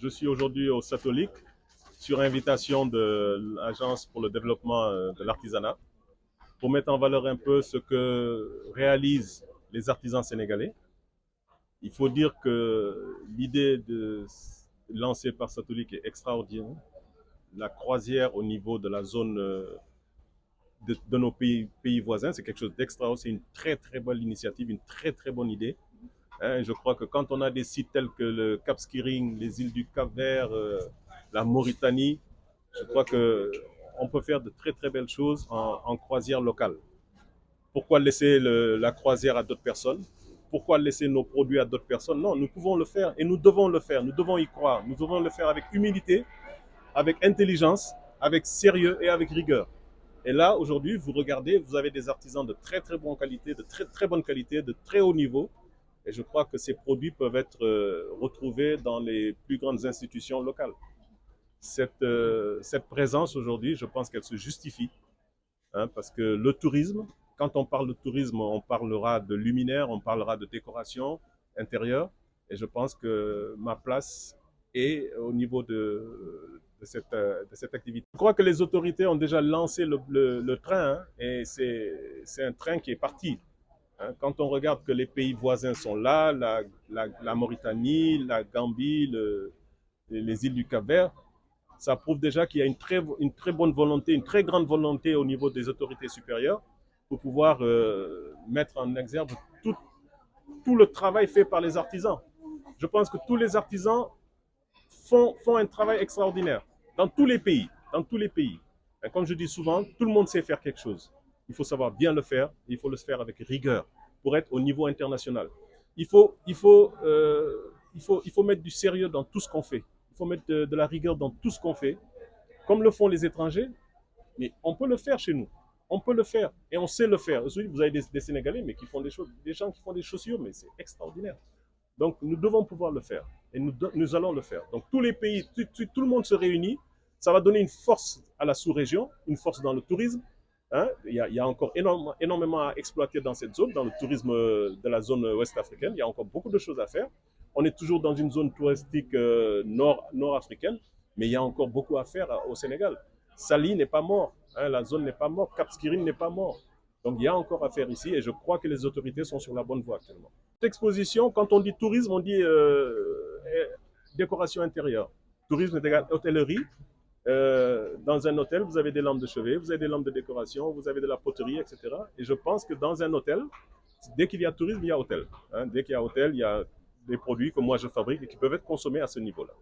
Je suis aujourd'hui au Satolic sur invitation de l'Agence pour le développement de l'artisanat pour mettre en valeur un peu ce que réalisent les artisans sénégalais. Il faut dire que l'idée lancée par Satolic est extraordinaire. La croisière au niveau de la zone de nos pays voisins, c'est quelque chose d'extraordinaire. C'est une très très bonne initiative, une très très bonne idée. Je crois que quand on a des sites tels que le Cap Skiring, les îles du Cap-Vert, la Mauritanie, je crois qu'on peut faire de très très belles choses en croisière locale. Pourquoi laisser la croisière à d'autres personnes? Pourquoi laisser nos produits à d'autres personnes? Non, nous pouvons le faire et nous devons le faire. Nous devons y croire. Nous devons le faire avec humilité, avec intelligence, avec sérieux et avec rigueur. Et là, aujourd'hui, vous regardez, vous avez des artisans de très très bonne qualité, de très très bonne qualité, de très haut niveau. Et je crois que ces produits peuvent être retrouvés dans les plus grandes institutions locales. Cette présence aujourd'hui, je pense qu'elle se justifie, hein, parce que le tourisme, quand on parle de tourisme, on parlera de luminaires, on parlera de décoration intérieure. Et je pense que ma place est au niveau de cette activité. Je crois que les autorités ont déjà lancé le train, hein, et c'est un train qui est parti. Quand on regarde que les pays voisins sont là, la Mauritanie, la Gambie, les îles du Cap-Vert, ça prouve déjà qu'il y a une très bonne volonté, une très grande volonté au niveau des autorités supérieures pour pouvoir mettre en exergue tout le travail fait par les artisans. Je pense que tous les artisans font un travail extraordinaire dans tous les pays. Dans tous les pays. Et comme je dis souvent, tout le monde sait faire quelque chose. Il faut savoir bien le faire, et il faut le faire avec rigueur pour être au niveau international. Il faut mettre du sérieux dans tout ce qu'on fait. Il faut mettre de la rigueur dans tout ce qu'on fait, comme le font les étrangers, mais on peut le faire chez nous. On peut le faire et on sait le faire. Vous avez des Sénégalais mais qui font des choses, des gens qui font des chaussures, mais c'est extraordinaire. Donc nous devons pouvoir le faire et nous allons le faire. Donc tous les pays, tout le monde se réunit, ça va donner une force à la sous-région, une force dans le tourisme. Hein? Il y a encore énormément à exploiter dans cette zone, dans le tourisme de la zone ouest africaine. Il y a encore beaucoup de choses à faire. On est toujours dans une zone touristique nord-africaine, mais il y a encore beaucoup à faire au Sénégal. Sali n'est pas mort, hein, la zone n'est pas morte, Cap Skiring n'est pas mort. Donc il y a encore à faire ici et je crois que les autorités sont sur la bonne voie actuellement. Cette exposition, quand on dit tourisme, on dit décoration intérieure. Tourisme égale hôtellerie. Dans un hôtel, vous avez des lampes de chevet, vous avez des lampes de décoration, vous avez de la poterie, etc. Et je pense que dans un hôtel, dès qu'il y a tourisme, il y a hôtel. Hein. Dès qu'il y a hôtel, il y a des produits que moi je fabrique et qui peuvent être consommés à ce niveau-là.